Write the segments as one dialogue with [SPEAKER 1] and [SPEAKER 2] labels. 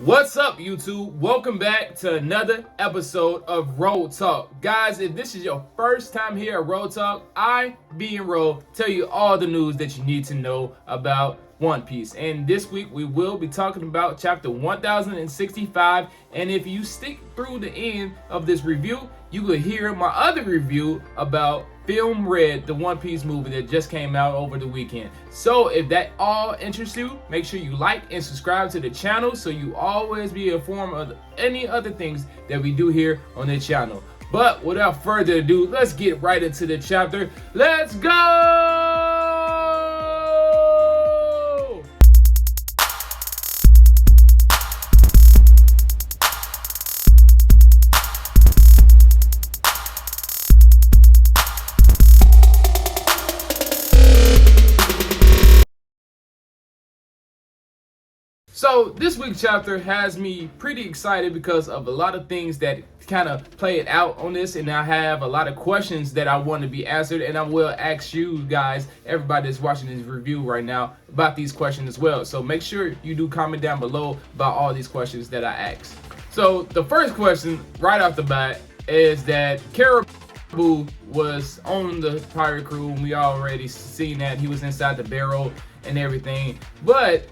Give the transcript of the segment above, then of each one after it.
[SPEAKER 1] What's up, YouTube? Welcome back to another episode of Road Talk. Guys, if this is your first time here at Road Talk, I, being Ro, tell you all the news that you need to know about One Piece. And this week we will be talking about chapter 1065. And if you stick through the end of this review, you will hear my other review about Film Red, the One Piece movie that just came out over the weekend. So if that all interests you, make sure you like and subscribe to the channel so you always be informed of any other things that we do here on the channel. But without further ado, let's get right into the chapter. Let's go! So this week's chapter has me pretty excited because of a lot of things that kind of played out on this, and I have a lot of questions that I want to be answered, and I will ask you guys, everybody that's watching this review right now, about these questions as well. So make sure you do comment down below about all these questions that I asked. So the first question right off the bat is that Caribou was on the pirate crew, and we already seen that he was inside the barrel and everything, but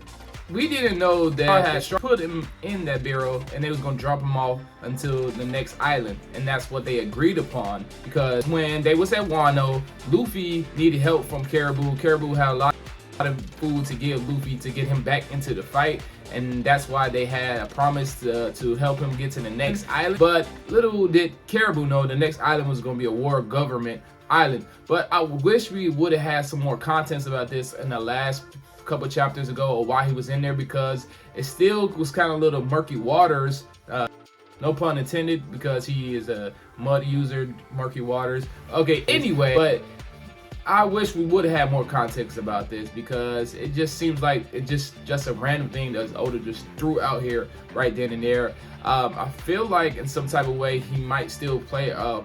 [SPEAKER 1] we didn't know that I had put him in that barrel and they was gonna drop him off until the next island, and that's what they agreed upon. Because when they was at Wano, Luffy needed help from Caribou. Caribou had a lot of food to give Luffy to get him back into the fight, and that's why they had a promise to help him get to the next island. But little did Caribou know the next island was gonna be a war government island. But I wish we would have had some more contents about this in the last couple chapters ago, or why he was in there, because it still was kind of little murky waters, no pun intended, because he is a mud user, murky waters. Okay, anyway, but I wish we would have had more context about this, because it just seems like it just a random thing that Oda just threw out here right then and there. I feel like in some type of way he might still play a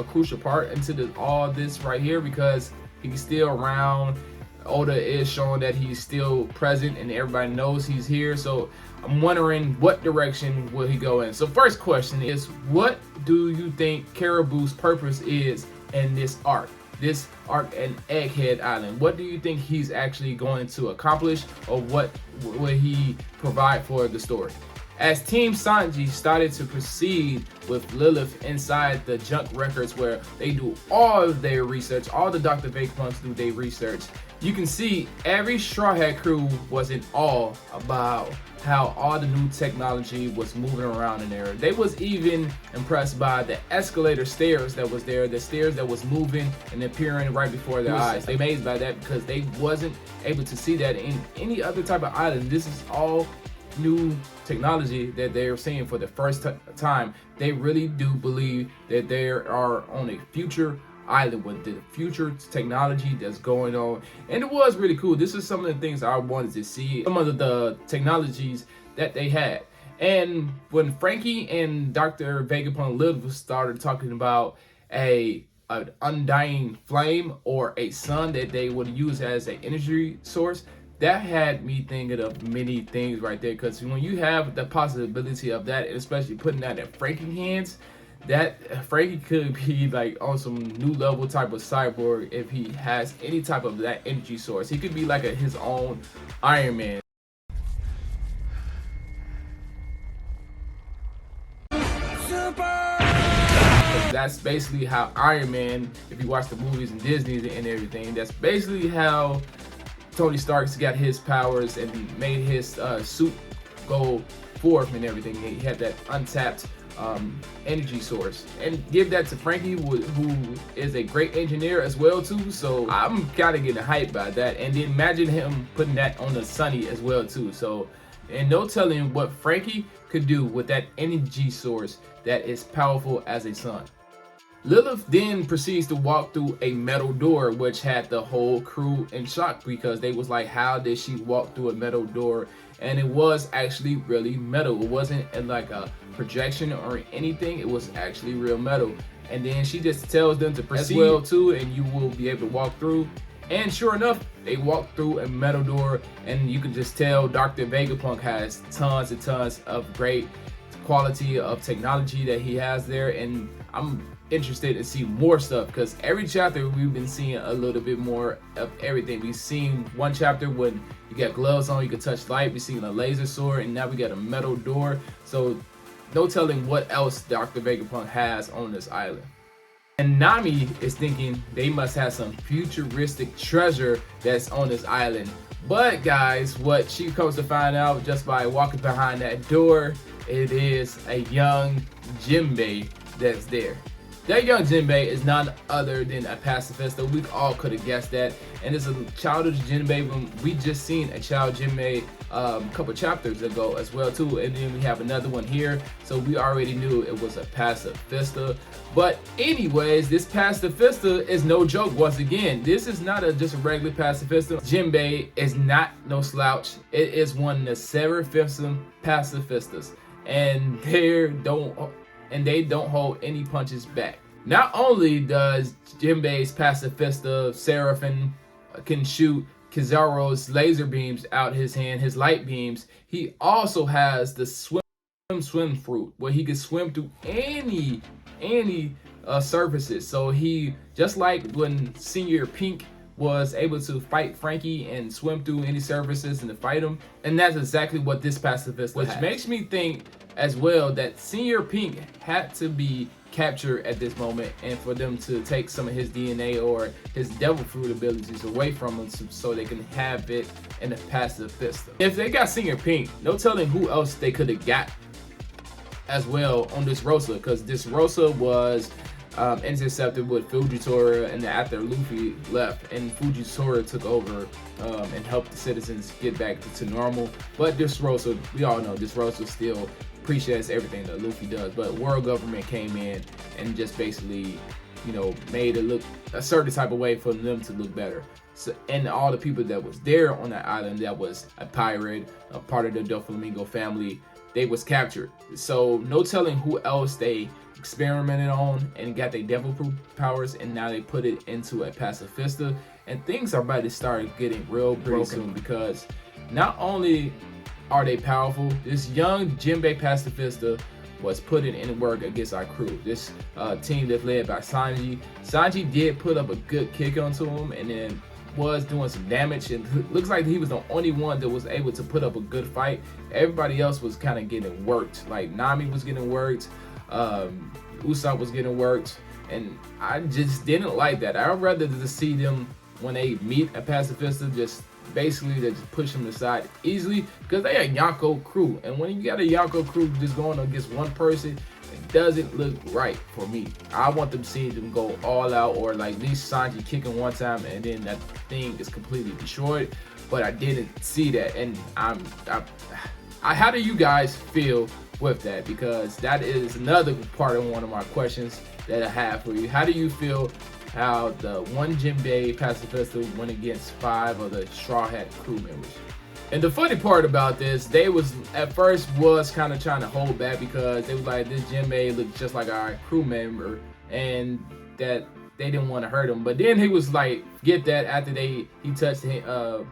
[SPEAKER 1] crucial part into all this right here, because he's still around. Oda is showing that he's still present and everybody knows he's here. So I'm wondering what direction will he go in. So first question is, what do you think Caribou's purpose is in this arc? This arc and Egghead Island. What do you think he's actually going to accomplish, or what will he provide for the story? As Team Sanji started to proceed with Lilith inside the junk records, where they do all of their research, all the Dr. Vegapunks do their research, you can see every Straw Hat crew was in awe about how all the new technology was moving around in there. They was even impressed by the escalator stairs that was there, the stairs that was moving and appearing right before their eyes. They amazed by that because they wasn't able to see that in any other type of island. This is all new technology that they're seeing for the first time. They really do believe that they are on a future island with the future technology that's going on, and it was really cool. This is some of the things I wanted to see, some of the technologies that they had. And when Frankie and Dr. Vegapunk Lilith started talking about an undying flame or a sun that they would use as an energy source, that had me thinking of many things right there. Because when you have the possibility of that, especially putting that in Frankie's hands, that Frankie could be like on some new level type of cyborg if he has any type of that energy source. He could be like his own Iron Man. That's basically how Iron Man, if you watch the movies and Disney and everything, that's basically how Tony Stark's got his powers and made his suit go forth and everything. He had that untapped energy source, and give that to Frankie, who is a great engineer as well too. So I'm kind of getting hyped by that, and then imagine him putting that on the Sunny as well too. So, and no telling what Frankie could do with that energy source that is powerful as a sun. Lilith then proceeds to walk through a metal door, which had the whole crew in shock, because they was like, how did she walk through a metal door? And it was actually really metal. It wasn't like a projection or anything. It was actually real metal. And then she just tells them to proceed as well too, and you will be able to walk through. And sure enough, they walk through a metal door, and you can just tell Dr. Vegapunk has tons and tons of great quality of technology that he has there. And I'm interested to see more stuff, because every chapter we've been seeing a little bit more of everything. We've seen one chapter when you got gloves on, you can touch light. We've seen a laser sword, and now we got a metal door. So no telling what else Dr. Vegapunk has on this island. And Nami is thinking they must have some futuristic treasure that's on this island. But guys, what she comes to find out just by walking behind that door, it is a young Jinbei that's there. That young Jinbei is none other than a pacifist. We all could have guessed that. And it's a childish Jinbei when we just seen a child Jinbei a couple chapters ago as well too. And then we have another one here. So we already knew it was a pacifista. But anyways, this pacifista is no joke once again. This is not just a regular pacifista. Jinbei is not no slouch. It is one of the Seraphim pacifistas. And they don't hold any punches back. Not only does Jinbei's pacifista Seraphim can shoot Kizaru's laser beams out his hand, his light beams, he also has the swim fruit, where he can swim through any surfaces. So he, just like when Senior Pink was able to fight Frankie and swim through any surfaces and to fight him, and that's exactly what this pacifist has. Which makes me think as well that Senior Pink had to be captured at this moment, and for them to take some of his DNA or his devil fruit abilities away from him so they can have it in the pacifista. If they got Senior Pink, no telling who else they could have got as well on this Rosa, because this Rosa was intercepted with Fujitora, and after Luffy left and Fujitora took over and helped the citizens get back to normal. But this Rosa, we all know this Rosa still appreciates everything that Luffy does, but world government came in and just basically, made it look a certain type of way for them to look better. So, and all the people that was there on that island that was a pirate, a part of the Doflamingo family, they was captured. So no telling who else they experimented on and got their devil fruit powers, and now they put it into a pacifista, and things are about to start getting real broken, because not only are they powerful, this young Jinbei pacifista was putting in work against our crew. This team that's led by Sanji. Sanji did put up a good kick onto him, and then was doing some damage, and looks like he was the only one that was able to put up a good fight. Everybody else was kind of getting worked. Like Nami was getting worked, Usopp was getting worked, and I just didn't like that. I'd rather just see them, when they meet a pacifista, just basically they just push them aside easily, because they a Yonko crew, and when you got a Yonko crew just going against one person, it doesn't look right for me. I want them seeing them go all out, or like at least Sanji kicking one time and then that thing is completely destroyed. But I didn't see that, and how do you guys feel with that? Because that is another part of one of my questions that I have for you. How do you feel how the one Jinbei pacifista went against 5 of the Straw Hat crew members? And the funny part about this, they was at first was kind of trying to hold back, because they was like, this Jinbei looked just like our crew member, and that they didn't want to hurt him. But then he was like, forget that, after he touched him,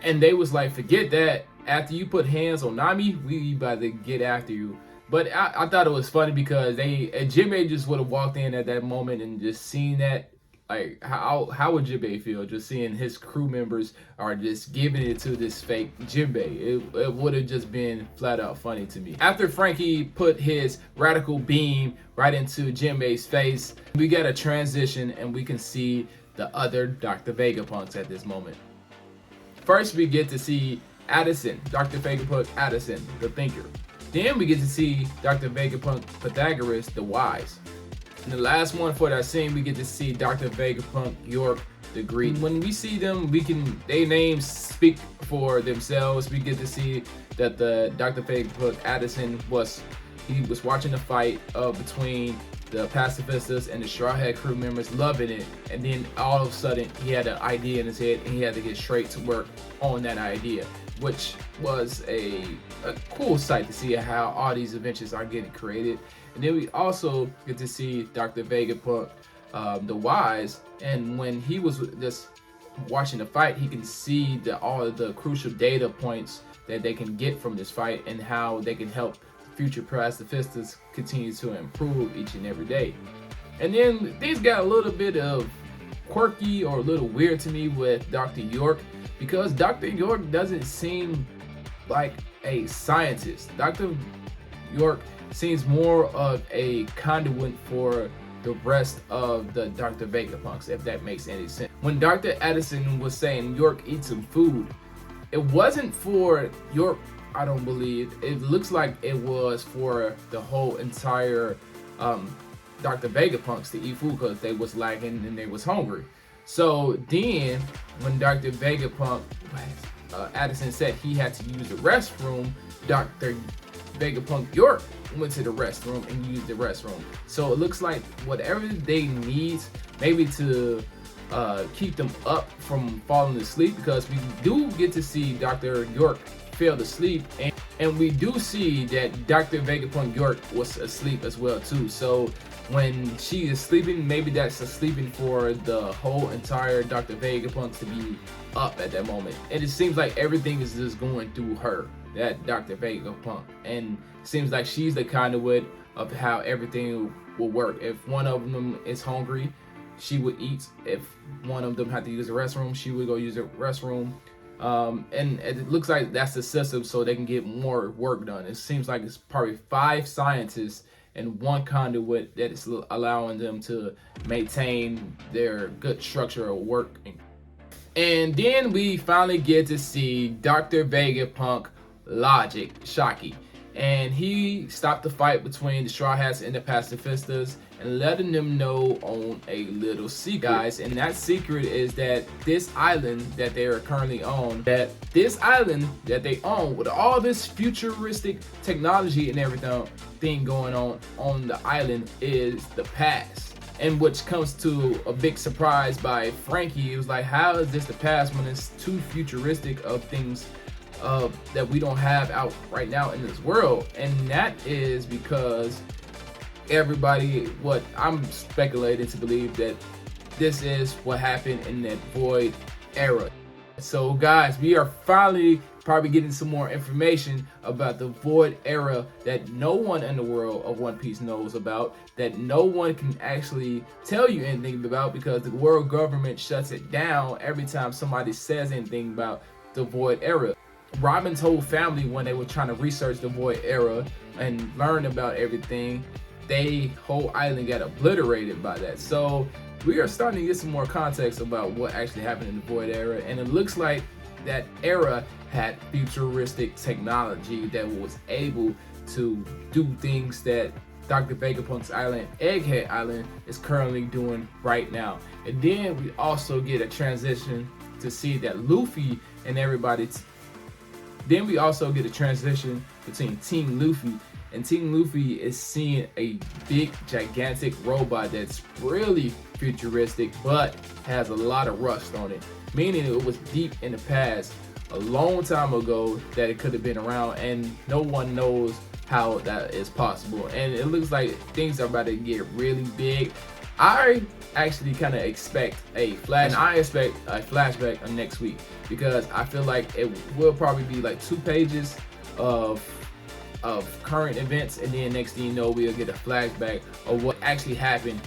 [SPEAKER 1] and they was like, forget that, after you put hands on Nami, we about to get after you. But I thought it was funny, because Jinbei just would have walked in at that moment and just seen that. Like, how would Jinbei feel just seeing his crew members are just giving it to this fake Jinbei? It would have just been flat out funny to me. After Frankie put his radical beam right into Jinbei's face, we get a transition and we can see the other Dr. Vegapunks at this moment. First, we get to see Addison, Dr. Vegapunk Addison, the thinker. Then we get to see Dr. Vegapunk Pythagoras, the wise. And the last one for that scene, we get to see Dr. Vegapunk York, the Greek. When we see them, their names speak for themselves. We get to see that the Dr. Vegapunk Addison was watching the fight between the pacifistas and the Straw Hat crew members, loving it, and then all of a sudden he had an idea in his head and he had to get straight to work on that idea, which was a cool sight to see how all these adventures are getting created. And then we also get to see Dr. Vegapunk the Wise, and when he was just watching the fight, he can see all of the crucial data points that they can get from this fight and how they can help future pacifistas continue to improve each and every day. And then things got a little bit of quirky or a little weird to me with Dr. York, because Dr. York doesn't seem like a scientist. Dr. York seems more of a conduit for the rest of the Dr. Vegapunks, if that makes any sense. When Dr. Addison was saying York eat some food, it wasn't for York, I don't believe. It looks like it was for the whole entire Dr. Vegapunks to eat food because they was lacking and they was hungry. So then when Dr. Vegapunk Addison said he had to use the restroom, Dr. Vegapunk York went to the restroom and used the restroom. So it looks like whatever they need, maybe to keep them up from falling asleep, because we do get to see Dr. York fail to sleep, and we do see that Dr. Vegapunk York was asleep as well too. So when she is sleeping, maybe that's a sleeping for the whole entire Dr. Vegapunk to be up at that moment. And it seems like everything is just going through her, that Dr. Vegapunk, and it seems like she's the conduit of how everything will work. If one of them is hungry, she would eat. If one of them had to use the restroom, she would go use the restroom. And it looks like that's the system so they can get more work done. It seems like it's probably 5 scientists and 1 conduit that is allowing them to maintain their good structure of work. And then we finally get to see Dr. Vegapunk Logic Shocky, and he stopped the fight between the Straw Hats and the Pacifistas and letting them know on a little secret, guys. And that secret is that this island that they are currently on, with all this futuristic technology and everything going on the island, is the past. And which comes to a big surprise by Frankie. It was like, how is this the past when it's too futuristic of things that we don't have out right now in this world? And that is because what I'm speculating to believe that this is what happened in that Void era. So guys, we are finally probably getting some more information about the Void era that no one in the world of One Piece knows about, that no one can actually tell you anything about, because the world government shuts it down every time somebody says anything about the Void era. Robin's whole family, when they were trying to research the Void era and learn about everything, they whole island got obliterated by that. So we are starting to get some more context about what actually happened in the Void era, and it looks like that era had futuristic technology that was able to do things that Dr. Vegapunk's island, Egghead Island, is currently doing right now. And then we also get a transition to see that Luffy and everybody. Then we also get a transition between Team Luffy, and Team Luffy is seeing a big, gigantic robot that's really futuristic, but has a lot of rust on it, meaning it was deep in the past, a long time ago, that it could have been around, and no one knows how that is possible. And it looks like things are about to get really big. I actually kind of expect a flashback on next week, because I feel like it will probably be like 2 pages of current events, and then next thing you know, we'll get a flashback of what actually happened.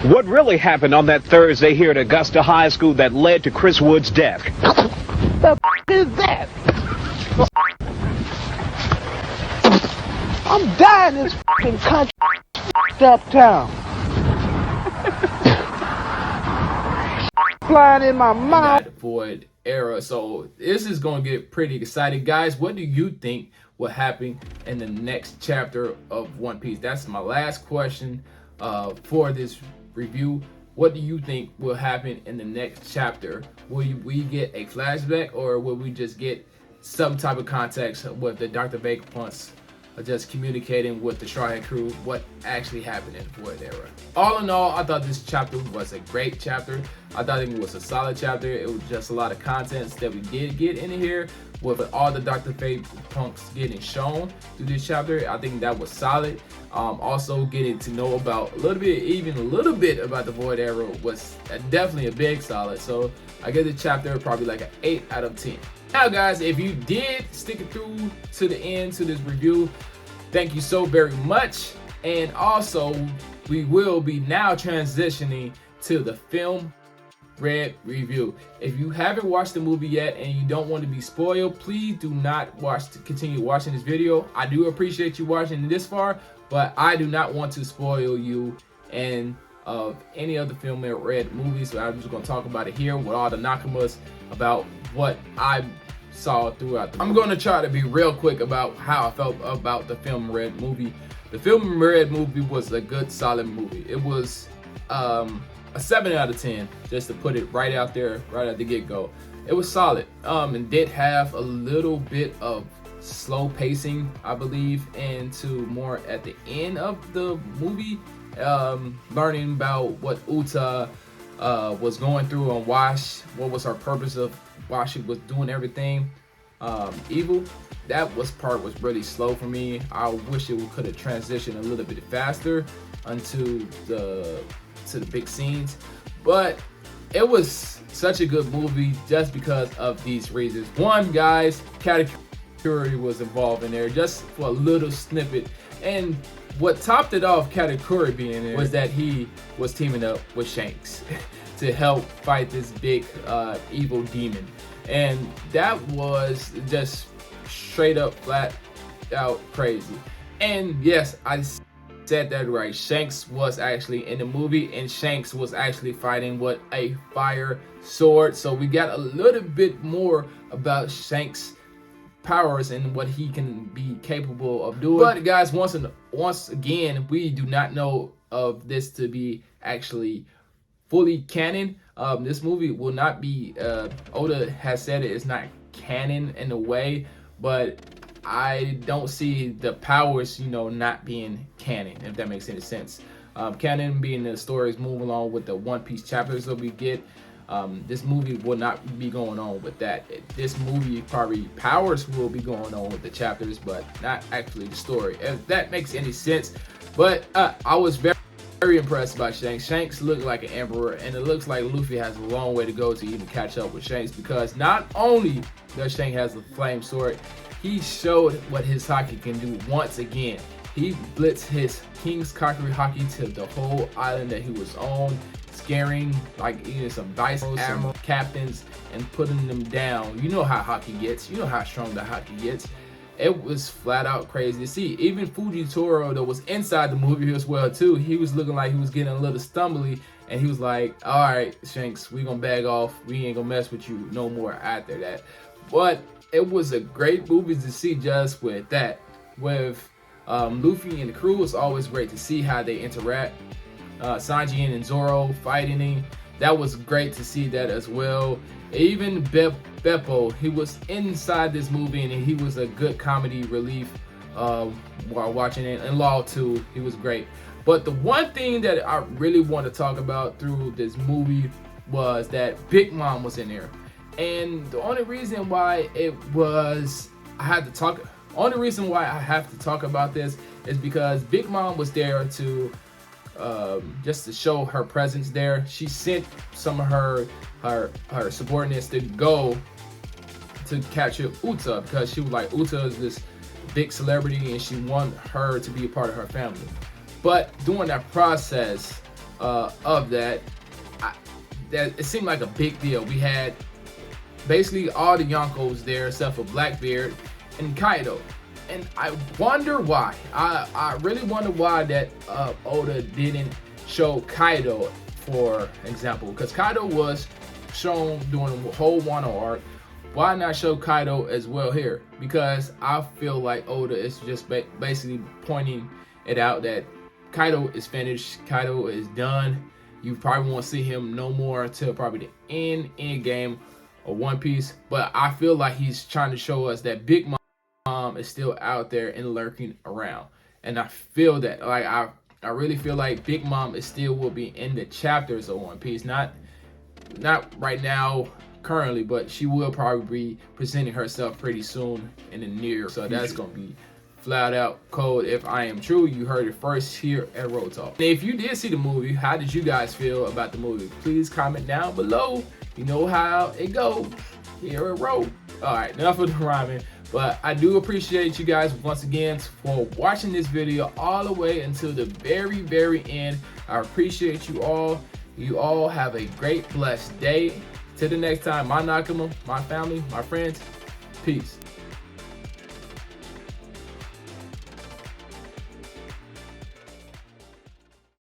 [SPEAKER 2] What really happened on that Thursday here at Augusta High School that led to Chris Wood's death? The is that? I'm dying in this country uptown. Flying in my mouth.
[SPEAKER 1] Void era. So this is going to get pretty exciting, guys. What do you think will happen in the next chapter of One Piece? That's my last question for this review. What do you think will happen in the next chapter? Will we get a flashback, or will we just get some type of context with the Dr. Vegapunks just communicating with the Straw Hat crew what actually happened in the Void era? All in all, I thought this chapter was a great chapter. I thought it was a solid chapter. It was just a lot of contents that we did get in here, with all the Dr. Vegapunks getting shown through this chapter. I think that was solid. Also getting to know about a little bit about the Void Arrow was definitely a big solid. So I give the chapter probably like an 8 out of 10. Now guys, if you did stick it through to the end to this review, thank you so very much. And also, we will be now transitioning to the film Red review. If you haven't watched the movie yet and you don't want to be spoiled, please do not continue watching this video. I do appreciate you watching this far, but I do not want to spoil you and of any other film Red movie. So I'm just going to talk about it here with all the Nakamas about what I saw throughout the movie. I'm going to try to be real quick about how I felt about the film Red movie. The film Red movie was a good, solid movie. It was a 7 out of 10, just to put it right out there, right at the get-go. It was solid. And did have a little bit of slow pacing, I believe, into more at the end of the movie. Learning about what Uta was going through and what was her purpose of why she was doing everything evil. That part was really slow for me. I wish it could have transitioned a little bit faster onto the big scenes, but it was such a good movie just because of these reasons. One, guys, Katakuri was involved in there just for a little snippet, and what topped it off, Katakuri being there, was that he was teaming up with Shanks to help fight this big evil demon, and that was just straight up flat out crazy. And yes, I said that right. Shanks was actually in the movie, and Shanks was actually fighting with a fire sword. So we got a little bit more about Shanks' powers and what he can be capable of doing. But guys, once again, we do not know of this to be actually fully canon. This movie will not be. Oda has said it's not canon in a way, but I don't see the powers, not being canon, if that makes any sense. Canon being the stories move along with the One Piece chapters that we get. This movie will not be going on with that. This movie probably powers will be going on with the chapters, but not actually the story, if that makes any sense. But I was very impressed by Shanks. Shanks looked like an emperor, and it looks like Luffy has a long way to go to even catch up with Shanks, because not only does Shanks has the flame sword, he showed what his haki can do once again. He blitzed his King's Kakuri haki to the whole island that he was on, scaring like even some vice admiral captains and putting them down. You know how haki gets. You know how strong the haki gets. It was flat out crazy to see. Even Fujitoro, that was inside the movie as well too, he was looking like he was getting a little stumbly, and he was like, all right, Shanks, we gonna bag off. We ain't gonna mess with you no more after that. But it was a great movie to see just with that. With Luffy and the crew, it's always great to see how they interact. Sanji and Zoro fighting, that was great to see that as well. Even Beppo, he was inside this movie, and he was a good comedy relief while watching it. And Law too, he was great. But the one thing that I really want to talk about through this movie was that Big Mom was in there. And the only reason why I have to talk about this is because Big Mom was there to just to show her presence there. She sent some of her subordinates to go to capture Uta, because she was like, Uta is this big celebrity and she wanted her to be a part of her family. But during that process of that it seemed like a big deal. We had basically all the Yonkos there except for Blackbeard and Kaido. And I wonder why. I really wonder why that Oda didn't show Kaido, for example. Because Kaido was shown during the whole Wano arc. Why not show Kaido as well here? Because I feel like Oda is just basically pointing it out that Kaido is finished. Kaido is done. You probably won't see him no more until probably the end game of One Piece. But I feel like he's trying to show us that Big Mom is still out there and lurking around. And I feel that, like, I really feel like Big Mom is still will be in the chapters of One Piece. Not right now, currently, but she will probably be presenting herself pretty soon in the near. So that's gonna be flat out cold if I am true. You heard it first here at Road Talk. And if you did see the movie, how did you guys feel about the movie? Please comment down below. You know how it goes here at Road. All right, enough of the rhyming. But I do appreciate you guys once again for watching this video all the way until the very, very end. I appreciate you all. You all have a great, blessed day. Till the next time, my Nakama, my family, my friends, peace.